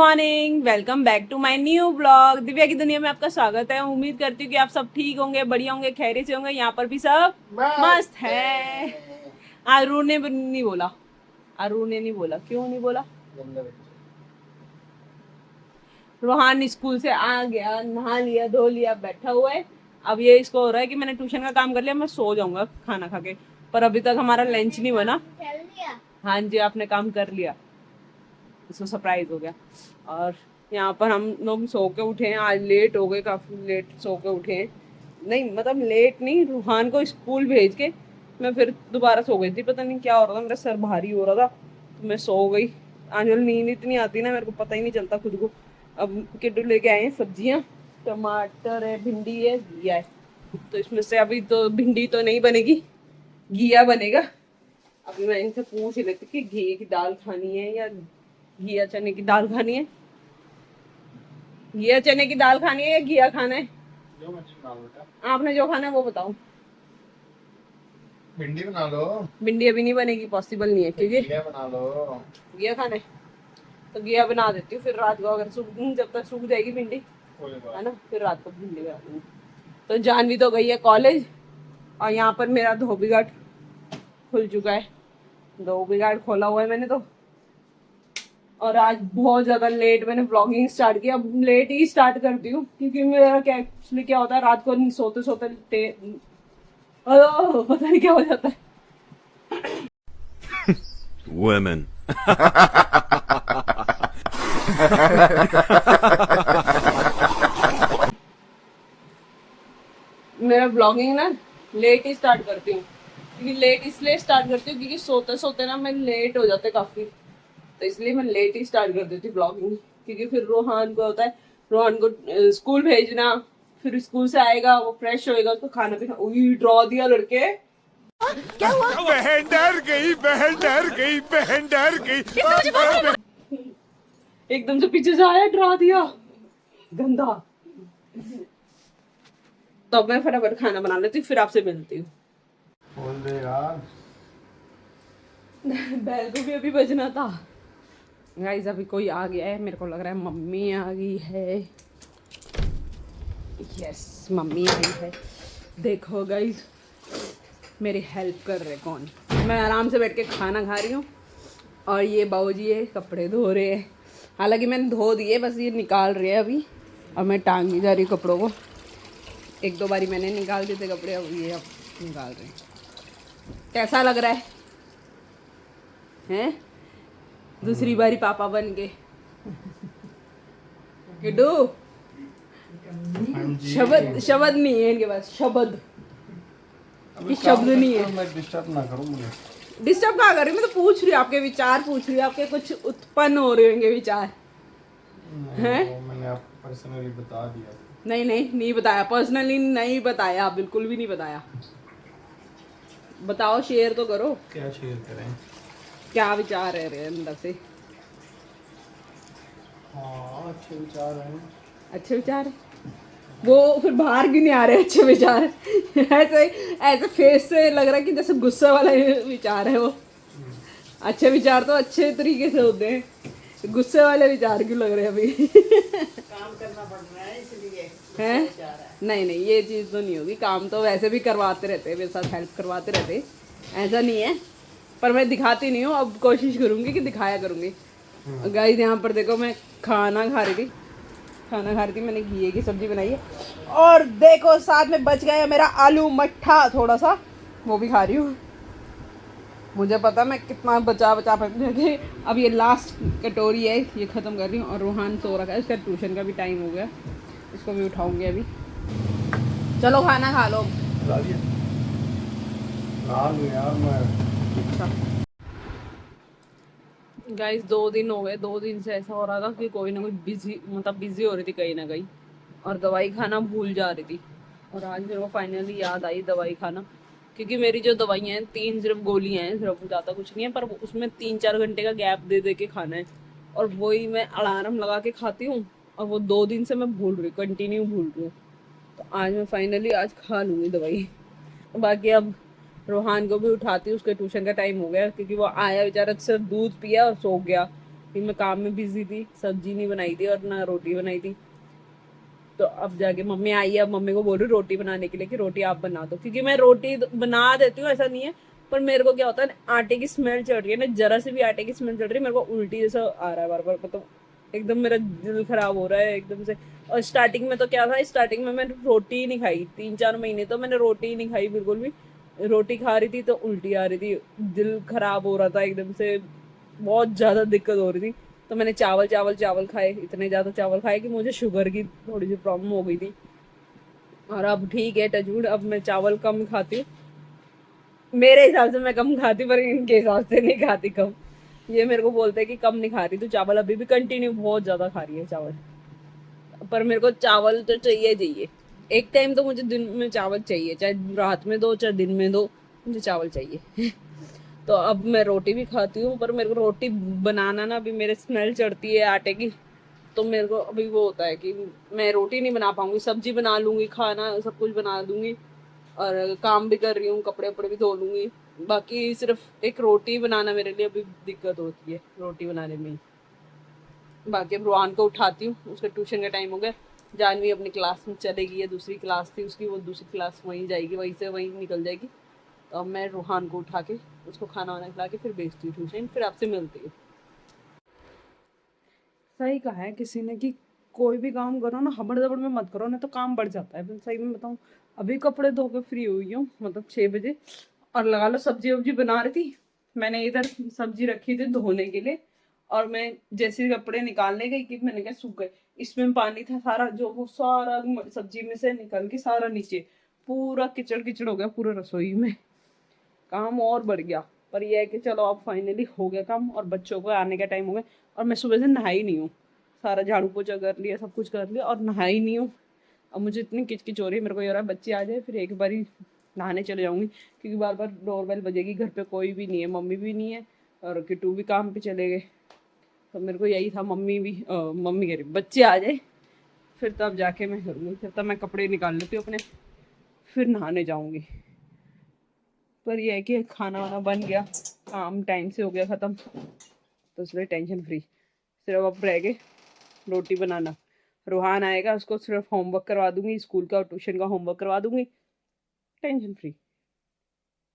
Morning, welcome back to my new blog. Divya की दुनिया में आपका स्वागत है। उम्मीद करती हूँ कि आप सब ठीक होंगे, बढ़िया होंगे, खैरियत से होंगे। यहाँ पर भी सब मस्त है। अरुण ने नहीं बोला, अरुण ने नहीं बोला, क्यों नहीं बोला? रोहान स्कूल से आ गया, नहा लिया, धो लिया, बैठा हुआ है। अब ये इसको हो रहा है कि मैंने ट्यूशन का काम कर लिया, मैं सो जाऊंगा खाना खा के। पर अभी तक हमारा लंच नहीं बना। हाँ जी, आपने काम कर लिया, इसको सरप्राइज हो गया। और यहाँ पर हम लोग सो के उठे हैं, आज लेट हो गए, काफी लेट सो के उठे हैं। नहीं मतलब लेट नहीं, रूहान को स्कूल भेज के मैं फिर दोबारा सो गई थी। पता नहीं क्या हो रहा था, मेरा सर भारी हो रहा था तो मैं सो गई। आजकल नींद इतनी आती ना, मेरे को पता ही नहीं चलता खुद को। अब किड्डू लेके आए हैं सब्जियां, टमाटर है, भिंडी है, घिया है। तो इसमें से अभी तो भिंडी तो नहीं बनेगी, घिया बनेगा। अभी मैं इनसे पूछ ही लेती कि घी की दाल खानी है या घिया चने की दाल खानी है। घिया चने की दाल खानी है या घिया खाना है? जो मर्जी बना लो बेटा। आपने जो खाना है वो बताओ। भिंडी बना लो। भिंडी अभी नहीं बनेगी, पॉसिबल नहीं है क्योंकि घिया बना लो। घिया खाना है तो घिया बना देती हूँ। फिर रात को अगर जब तक सूख जाएगी भिंडी, है ना, फिर रात को भिंडी बना दूंगी। तो जानवी तो गई है कॉलेज और यहाँ पर मेरा धोबी घाट खुल चुका है। धोबी घाट खोला हुआ है मैंने तो। और आज बहुत ज्यादा लेट मैंने व्लॉगिंग स्टार्ट किया। अब लेट ही स्टार्ट करती हूँ क्योंकि मेरा क्या एक्चुअली क्या होता है, रात को सोते सोते पता नहीं क्या हो जाता है। Women. मेरा व्लॉगिंग ना लेट ही स्टार्ट करती हूँ, क्योंकि लेट इसलिए स्टार्ट करती हूँ क्योंकि सोते सोते ना मैं लेट हो जाते काफी। तो इसलिए मैं लेट ही स्टार्ट कर देती ब्लॉगिंग, क्योंकि फिर रोहान को होता है, रोहान को स्कूल भेजना, फिर स्कूल से आएगा, वो फ्रेश होएगा, उसको खाना पीना। ड्रॉ दिया लड़के, क्या हुआ? बहन डर गई, बहन डर गई, बहन डर गई। एकदम से पीछे से आया, ड्रा दिया, गंदा। तो मैं फटाफट खाना बना लेती हूँ, फिर आपसे मिलती हूँ। बोल दे यार। बैल को भी अभी बजना था। गाइस अभी कोई आ गया है, मेरे को लग रहा है मम्मी आ गई है। यस, मम्मी आई है। देखो गाइस, मेरी हेल्प कर रहे कौन? मैं आराम से बैठ के खाना खा रही हूँ और ये बाबूजी है कपड़े धो रहे हैं। हालांकि मैंने धो दिए, बस ये निकाल रहे हैं अभी। और मैं टांग नहीं जा रही कपड़ों को। एक दो बारी मैंने निकाल दिए थे कपड़े, अब ये अब निकाल रहे हैं। कैसा लग रहा है हैं? दूसरी बारी पापा बन के। किड्डू, शब्द नहीं है इनके पास, शब्द की शब्द नहीं है। मैं डिस्टर्ब ना करूं मुझे। डिस्टर्ब कहाँ कर रही हूँ? मैं तो पूछ रही हूँ, आपके विचार पूछ रही हूँ, आपके कुछ उत्पन्न हो रहे होंगे विचार हैं? वो मैंने आपको पर्सनली बता दिया। नहीं बताया, पर्सनली नहीं बताया, बिल्कुल भी नहीं बताया। बताओ, शेयर तो करो, क्या शेयर करें? क्या विचार है रे अंदर से? हाँ, अच्छे विचार हैं। अच्छे विचार है वो, फिर बाहर क्यों नहीं आ रहे अच्छे विचार? ऐसे ऐसे फेस से लग रहा है कि जैसे गुस्से वाला विचार है वो। अच्छे विचार तो अच्छे तरीके से होते हैं, गुस्से वाले विचार क्यों लग रहे हैं अभी? काम करना पड़ रहा है इसलिए हैं? नहीं, ये चीज़ तो नहीं होगी। काम तो वैसे भी करवाते रहते हैं, मेरे साथ हेल्प करवाते रहते हैं, ऐसा नहीं है। पर मैं दिखाती नहीं हूँ, अब कोशिश करूँगी कि दिखाया करूँगी। गाइस यहाँ पर देखो, मैं खाना खा रही थी, मैंने घिए की सब्जी बनाई है। और देखो साथ में बच गया मेरा आलू मट्ठा, थोड़ा सा वो भी खा रही हूँ। मुझे पता मैं कितना बचा पाऊँगी। अब ये लास्ट कटोरी है, ये ख़त्म कर रही हूँ। और रोहान सो रखा है, इसका ट्यूशन का भी टाइम हो गया, इसको भी उठाऊँगी अभी। चलो खाना खा लो। ला लिया। ला लो यार मैं। गाइस 2 दिन हो गए, 2 दिन से ऐसा हो रहा था कि कोई ना कोई बिजी हो रही थी कहीं ना कहीं, और दवाई खाना भूल जा रही थी। और आज मेरे को फाइनली याद आई दवाई खाना, क्योंकि मेरी जो दवाइयाँ हैं 3 सिर्फ गोलियाँ हैं, सिर्फ ज़्यादा कुछ नहीं है, पर उसमें 3-4 घंटे का गैप दे के खाना है। और वही मैं अलार्म लगा के खाती हूँ, और वो 2 दिन से मैं भूल रही हूँ, कंटिन्यू भूल रही हूँ। तो आज मैं फाइनली आज खा लूँगी दवाई। बाकी अब रोहान को भी उठाती हूँ, उसके ट्यूशन का टाइम हो गया, क्योंकि वो आया बेचारा, सिर्फ दूध पिया और सो गया। कि मैं काम में बिजी थी, सब्जी नहीं बनाई थी और ना रोटी बनाई थी। तो अब जाके मम्मी आई है, अब मम्मी को बोल रही रोटी बनाने के लिए कि रोटी आप बना दो, क्योंकि मैं रोटी बना देती हूँ, ऐसा नहीं है, पर मेरे को क्या होता है आटे की स्मेल चढ़ रही है ना, जरा से भी आटे की स्मेल चढ़ रही है मेरे को उल्टी जैसा आ रहा है बार बार, मतलब एकदम मेरा दिल खराब हो रहा है एकदम से। और स्टार्टिंग में तो क्या था, स्टार्टिंग में मैंने रोटी ही नहीं खाई, 3-4 महीने तो मैंने रोटी ही नहीं खाई बिल्कुल भी। रोटी खा रही थी तो उल्टी आ रही थी, दिल खराब हो रहा था एकदम से, बहुत ज्यादा दिक्कत हो रही थी। तो मैंने चावल चावल चावल खाए, इतने ज्यादा चावल खाए कि मुझे शुगर की थोड़ी सी प्रॉब्लम हो गई थी। और अब ठीक है, टचवुड, अब मैं चावल कम खाती हूँ। मेरे हिसाब से मैं कम खाती, पर इनके हिसाब से नहीं खाती कम। ये मेरे को बोलते हैं कि कम नहीं खा रही तो चावल, अभी भी कंटिन्यू बहुत ज्यादा खा रही है चावल। पर मेरे को चावल तो चाहिए चाहिए, एक टाइम तो मुझे दिन में चावल चाहिए, चाहे रात में दो चाहे दिन में दो, मुझे चावल चाहिए। तो अब मैं रोटी भी खाती हूँ, पर मेरे को रोटी बनाना ना, अभी मेरे स्मेल चढ़ती है आटे की, तो मेरे को अभी वो होता है कि मैं रोटी नहीं बना पाऊंगी, सब्जी बना लूंगी, खाना सब कुछ बना दूंगी, और काम भी कर रही हूँ, कपड़े वपड़े भी धो लूंगी, बाकी सिर्फ एक रोटी बनाना मेरे लिए अभी दिक्कत होती है, रोटी बनाने में ही। बाकी अब रोहान को उठाती हूँ, उसका ट्यूशन का टाइम हो गया, जानवी अपनी क्लास में चलेगी, या दूसरी क्लास थी उसकी, वो दूसरी क्लास वहीं जाएगी, वहीं से वहीं निकल जाएगी। तो अब मैं रोहान को उठा के उसको खाना वाना खिला के फिर भेजती हूँ ट्यूशन, फिर आपसे मिलती हूँ। सही कहा है किसी ने कि कोई भी काम करो ना हबड़ दबड़ में मत करो, ना तो काम बढ़ जाता है। सही में बताऊँ, अभी कपड़े धो के फ्री हुई हूँ, मतलब 6 बजे, और लगा लो सब्जी वब्जी बना रही थी, मैंने इधर सब्जी रखी थी धोने के लिए, और मैं जैसे ही कपड़े निकालने गई कि मैंने कहा सूख गए, इसमें पानी था सारा, जो वो सारा सब्जी में से निकल के सारा नीचे पूरा किचड़ किचड़ हो गया पूरा रसोई में, काम और बढ़ गया। पर यह है कि चलो अब फाइनली हो गया काम, और बच्चों को आने का टाइम हो गया, और मैं सुबह से नहाई नहीं हूँ, सारा झाड़ू पोछा कर लिया, सब कुछ कर लिया, और नहाई नहीं हूँ। अब मुझे इतनी किचकिच हो रही है, मेरे को ये रहा है बच्चे आ जाए फिर एक बार ही नहाने चले जाऊंगी, क्योंकि बार बार डोरबेल बजेगी, घर पे कोई भी नहीं है, मम्मी भी नहीं है और किट्टू भी काम पे चले गए। तो मेरे को यही था, मम्मी कह रही बच्चे आ जाए फिर तब जाके मैं करूँगी, फिर तब मैं कपड़े निकाल लेती हूँ अपने, फिर नहाने जाऊँगी। पर यह है कि खाना वाना बन गया, काम टाइम से हो गया ख़त्म, तो इसलिए टेंशन फ्री। सिर्फ अब रह गए रोटी बनाना, रूहान आएगा उसको सिर्फ होमवर्क करवा दूंगी, स्कूल का और ट्यूशन का होमवर्क करवा दूंगी, टेंशन फ्री।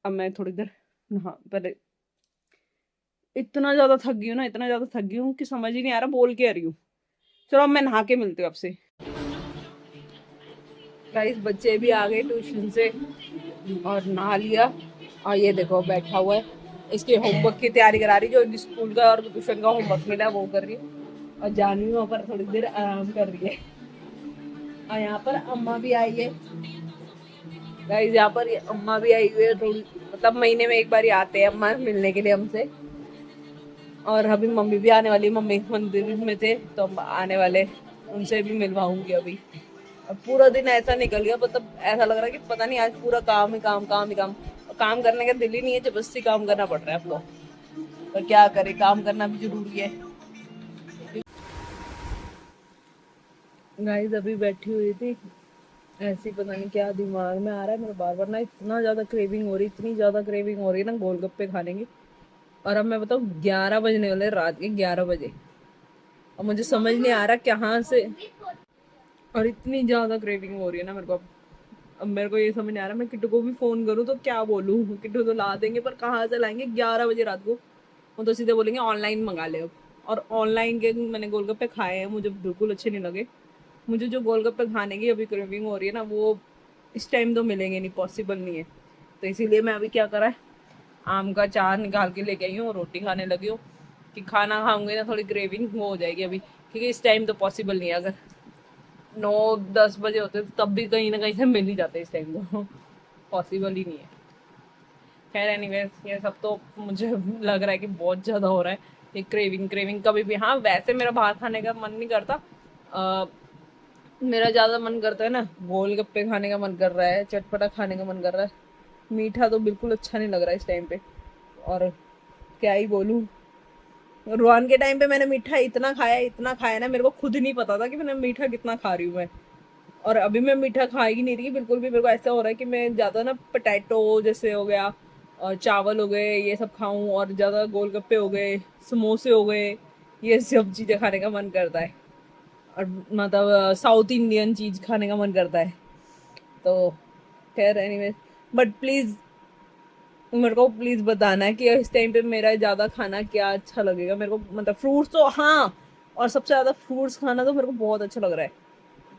अब मैं थोड़ी देर नहा, पहले इतना ज़्यादा थक गई हूँ ना, इतना ज़्यादा थक गई हूँ कि समझ ही नहीं आ रहा बोल के आ रही हूँ। चलो अब मैं नहा के मिलती हूँ आपसे। गाइस बच्चे भी आ गए ट्यूशन से और नहा लिया, और ये देखो बैठा हुआ है, इसके होमवर्क की तैयारी करा रही, जो स्कूल का और ट्यूशन का होमवर्क मिला वो कर रही है, और जानवी वहाँ पर थोड़ी देर आराम कर रही है। और यहाँ पर अम्मा भी आई है गाइस, यहाँ पर अम्मा भी आई हुई है, थोड़ी मतलब महीने में एक बार ही आते हैं अम्मा मिलने के लिए हमसे। और अभी मम्मी भी आने वाली, मम्मी मंदिर में थे तो हम आने वाले, उनसे भी मिलवाऊंगी अभी। अब पूरा दिन ऐसा निकल गया, मतलब ऐसा लग रहा है कि पता नहीं, आज पूरा काम ही काम काम ही काम, और काम करने का दिल ही नहीं है, जबरदस्ती काम करना पड़ रहा है आपको, पर क्या करे, काम करना भी जरूरी है। गाइस अभी बैठी हुई थी ऐसी, पता नहीं क्या दिमाग में आ रहा है मेरे, बार बार ना इतना ज्यादा क्रेविंग हो रही, इतनी ज्यादा क्रेविंग हो रही है ना गोलगप्पे खाने की। और अब मैं बताऊँ 11 बजने वाले, रात के 11 बजे, और मुझे समझ नहीं आ रहा कहाँ से, और इतनी ज्यादा क्रेविंग हो रही है ना मेरे को। अब मेरे को ये समझ नहीं आ रहा मैं किट्टू को भी फोन करूँ तो क्या बोलूँ, किट्टू तो ला देंगे पर कहाँ से लाएंगे 11 बजे रात को, वो तो सीधे बोलेंगे ऑनलाइन मंगा ले अब। और ऑनलाइन के मैंने गोलगप्पे खाए हैं, मुझे बिल्कुल अच्छे नहीं लगे। मुझे जो गोलगप्पे खाने की अभी क्रेविंग हो रही है ना, वो इस टाइम तो मिलेंगे नहीं, पॉसिबल नहीं है। तो इसीलिए मैं अभी क्या करा है, आम का चार निकाल के लेके आई हूँ और रोटी खाने लगी हूँ, कि खाना खाऊंगी ना थोड़ी क्रेविंग वो हो जाएगी अभी, क्योंकि इस टाइम तो पॉसिबल नहीं है। अगर 9-10 बजे होते तो तब भी कहीं ना कहीं से मिल ही जाते, इस टाइम तो पॉसिबल ही नहीं है। खैर एनीवेज, ये सब तो मुझे लग रहा है कि बहुत ज़्यादा हो रहा है ये क्रेविंग क्रेविंग कभी भी। हाँ वैसे मेरा बाहर खाने का मन नहीं करता, मेरा ज़्यादा मन करता है ना गोलगप्पे खाने का मन कर रहा है, चटपटा खाने का मन कर रहा है, मीठा तो बिल्कुल अच्छा नहीं लग रहा है इस टाइम पे। और क्या ही बोलूँ, रुआन के टाइम पे मैंने मीठा इतना खाया ना, मेरे को खुद नहीं पता था कि मैंने मीठा कितना खा रही हूँ मैं। और अभी मैं मीठा खा ही नहीं रही बिल्कुल भी, मेरे को ऐसा हो रहा है कि मैं ज़्यादा ना पोटैटो जैसे हो गया और चावल हो गए ये सब खाऊं, और ज़्यादा गोलगप्पे हो गए, समोसे हो गए, ये सब चीजें खाने का मन करता है, और मतलब साउथ इंडियन चीज खाने का मन करता है। तो खैर एनीवे, बट प्लीज मेरे को प्लीज बताना है कि इस टाइम पे मेरा ज्यादा खाना क्या अच्छा लगेगा मेरे को, मतलब फ्रूट्स तो हाँ, और सबसे ज्यादा फ्रूट्स खाना तो मेरे को बहुत अच्छा लग रहा है।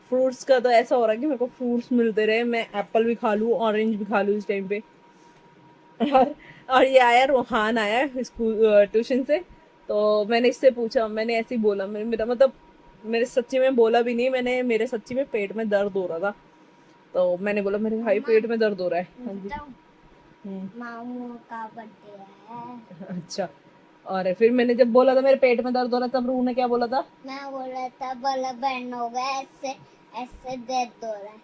फ्रूट्स का तो ऐसा हो रहा है कि मेरे को फ्रूट्स मिलते रहे, मैं एप्पल भी खा लूँ, ऑरेंज भी खा लूँ इस टाइम पे। और ये आया, रोहान आया स्कूल ट्यूशन से, तो मैंने इससे पूछा, मैंने ऐसे ही बोला, मेरा मतलब मेरे सच्ची में बोला भी नहीं मैंने, मेरे सच्ची में पेट में दर्द हो रहा था, तो मैंने बोला मेरे भाई पेट में दर्द हो रहा है। हाँ जी। मामू का बर्थडे है। अच्छा, और फिर मैंने जब बोला था मेरे पेट में दर्द हो रहा था, तब रू ने क्या बोला था? मैं बोला था बड़ा बहन हो गया, ऐसे ऐसे दर्द हो रहा है।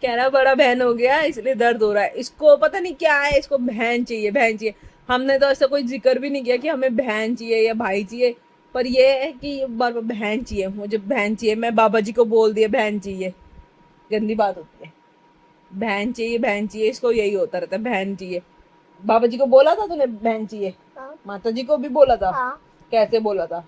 कह रहा बड़ा बहन हो गया इसलिए दर्द हो रहा है। इसको पता नहीं क्या है, इसको बहन चाहिए, बहन चाहिए। हमने तो ऐसा कोई जिक्र भी नहीं किया कि हमें बहन चाहिए या भाई चाहिए, पर ये है कि बार बार बहन चाहिए, मुझे बहन चाहिए। मैं बाबा जी को बोल दिया बहन चाहिए, गंदी बात होती है। बहन चाहिए, बहन चाहिए, इसको यही होता रहता है, बहन चाहिए। बाबा जी को बोला था तूने बहन चाहिए? हाँ। माता जी को भी बोला था? हाँ। कैसे बोला था?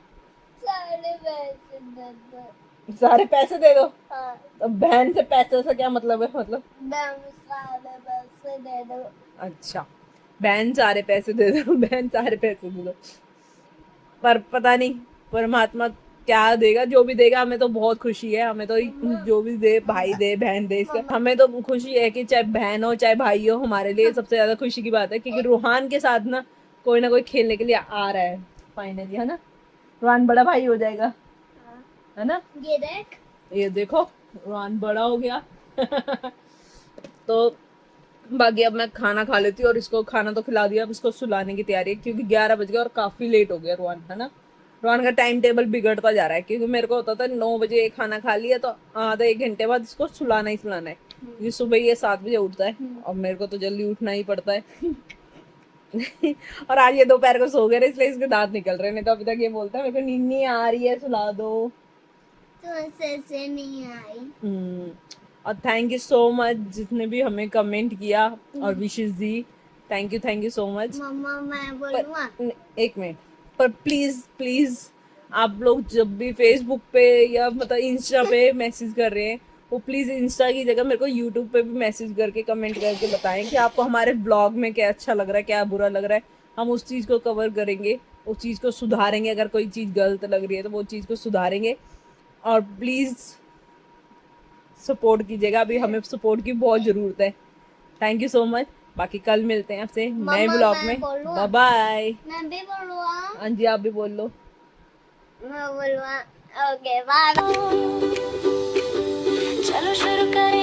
सारे पैसे दे दो। सारे पैसे दे दो। हाँ। तो बहन से पैसे से क्या मतलब है? मतलब बहन सारे पैसे दे दो। अच्छा, बहन सारे पैसे दे दो, बहन सारे पैसे दे दो। पर पता नहीं परमात्मा क्या देगा, जो भी देगा हमें तो बहुत खुशी है। हमें तो जो भी दे, भाई दे बहन दे, इसका हमें तो खुशी है कि चाहे बहन हो चाहे भाई हो, हमारे लिए सबसे ज्यादा खुशी की बात है, क्योंकि रूहान के साथ ना कोई खेलने के लिए आ रहा है फाइनली, है ना? रूहान बड़ा भाई हो जाएगा, है ना? ये देख। ये देखो रूहान बड़ा हो गया। तो बाकी अब मैं खाना खा लेती हूँ, और इसको खाना तो खिला दिया, अब इसको सुलाने की तैयारी है, क्योंकि 11 बज गए और काफी लेट हो गया रोहन, है ना? रोहन का टाइम टेबल बिगड़ता जा रहा है, क्योंकि मेरे को होता था 9 बजे खाना खा लिया तो आधा 1 घंटे बाद इसको सुलाना ही सुलाना है, क्योंकि सुबह ये 7 बजे उठता है और मेरे को तो जल्दी उठना ही पड़ता है। और आज ये दोपहर को सो गए इसलिए इसके दांत निकल रहे हैं, नहीं तो अभी तक ये बोलता है मेरे को नींद नहीं आ रही है, सुला दो। तो ऐसे नहीं आई। और थैंक यू सो मच जिसने भी हमें कमेंट किया और विशेष दी, थैंक यू सो मच। मम्मा मैं बोलूँगा। एक मिनट, पर प्लीज आप लोग जब भी फेसबुक पे या मतलब इंस्टा पे मैसेज कर रहे हैं, वो प्लीज इंस्टा की जगह मेरे को यूट्यूब पे भी मैसेज करके कमेंट करके बताएं कि आपको हमारे ब्लॉग में क्या अच्छा लग रहा है, क्या बुरा लग रहा है। हम उस चीज को कवर करेंगे, उस चीज को सुधारेंगे, अगर कोई चीज गलत लग रही है तो वो चीज को सुधारेंगे। और प्लीज सपोर्ट कीजिएगा, अभी हमें सपोर्ट की बहुत जरूरत है। Thank you so much. बाकी कल मिलते हैं आपसे नए ब्लॉग में। Bye bye. मैं भी बोलूँगा। हाँ जी, आप भी बोल लो। मैं बोलूँगा। Okay bye. चलो शुरू करें।